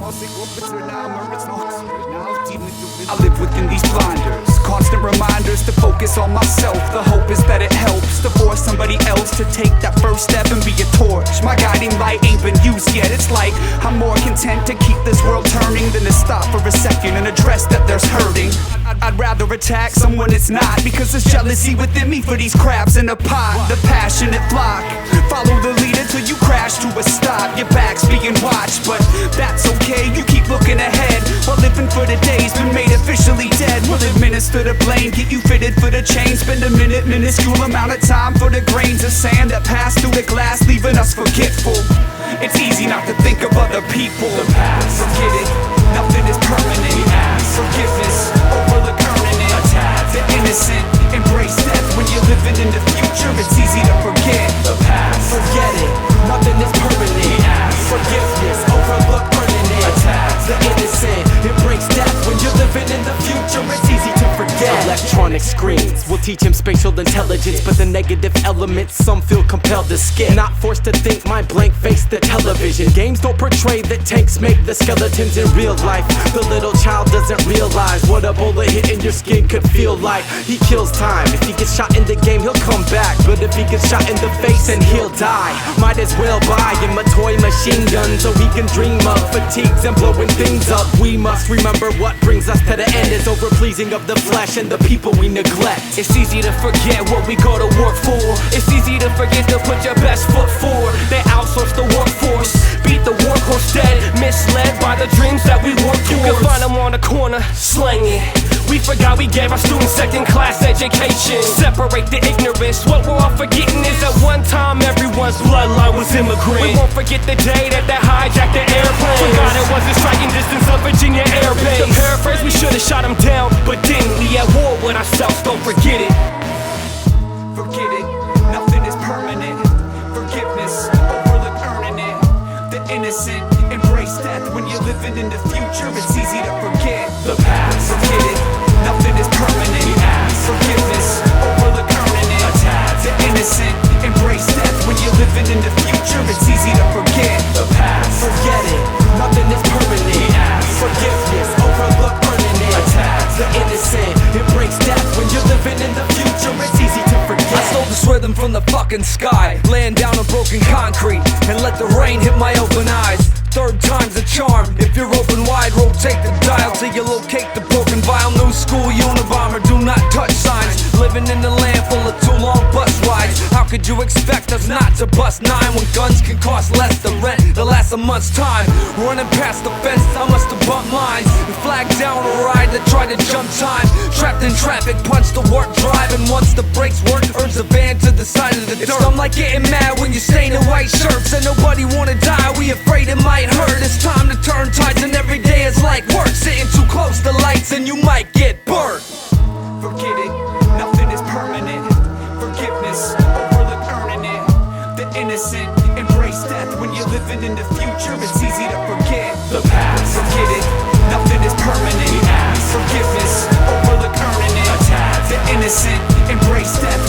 I live within these blinders, constant reminders to focus on myself. The hope is that it helps to force somebody else to take that first step and be a torch. My guiding light ain't been used yet. It's like I'm more content to keep this world turning than to stop for a second and address that there's hurting. I'd rather attack someone it's not, because there's jealousy within me for these crabs in a pot. The passionate flock, follow the leader till you crash to a stop. Your back's being watched, but that's okay. You keep looking ahead while living for the days been made officially dead. We'll administer the blame, get you fitted for the change. Spend a minuscule amount of time for the grains of sand that pass through the glass, leaving us forgetful. It's easy not to think of other people. The past, forget it, nothing is permanent. We ask forgiveness, overlook earning it. Attack the innocent, embrace death. When you're living in the future, it's easy to forget. The past, forget it, nothing is permanent. We ask forgiveness, overlook earning it. Attack the innocent, embrace death. When you're living in the future, it's easy to forget. Electronic screens will teach him spatial intelligence, but the negative elements some feel compelled to skip. Not forced to think, mind blank face the television. Games don't portray that tanks make the skeletons in real life. The little child doesn't realize what a bullet hitting your skin could feel like. He kills time. If he gets shot in the game, he'll come back, but if he gets shot in the face, then he'll die. Might as well buy him a toy machine gun so he can dream of fatigues and blowing things up. We must remember what brings us to the end is over pleasing of the flesh and the people we neglect. It's easy to forget what we go to work for. It's easy to forget to put your best foot forward. They outsource the workforce, beat the workhorse dead, misled by the dreams that we work towards. You can find them on the corner, slanging. We forgot we gave our students second-class education. Separate the ignorance. What we're all forgetting is that one time everyone's bloodline was immigrant. We won't forget the day that they hijacked the airplane. Forgot it wasn't striking distance of Virginia Air Base. The paraphrase, we should've shot them down, but didn't. We at war with ourselves, don't forget it. Forget it, nothing is permanent. Forgiveness, overlook earning it. The innocent, embrace death. When you're living in the future, it's easy to forget. The past, forget it, nothing is permanent. We ask forgiveness, overlook earning it. Attack the innocent, embrace death. When you're living in the future, it's easy to forget. The past, forget it, nothing is permanent. We ask forgiveness, overlook earning it. Attack the innocent, embrace death. When you're living in the future, it's easy to forget. I stole this rhythm from the fucking sky, laying down on broken concrete and let the rain hit my open eyes. Third time's a charm. If you're open wide, rotate the dial till you locate the broken vial. New school Unabomber, do not touch signs. Living in a land full of too long bus rides. How could you expect us not to bust nine when guns can cost less than rent the last a month's time? Running past the fence, I must have bumped lines and flagged down a ride that tried to jump time. Trapped in traffic, punched the work drive, and once the brakes work, urged the van to the side of the dirt. It's dumb like getting mad when you're staying in white shirts and nobody wanna die. We afraid it might hurt. It's time to turn tides and every day is like work. Sitting too close to lights and you might get burnt. Forget it, nothing is permanent. Forgiveness, overlook earning it. The innocent, embrace death. When you're living in the future, it's easy to forget. The past, forget it, nothing is permanent. We ask forgiveness, overlook earning it. Attack the innocent, embrace death.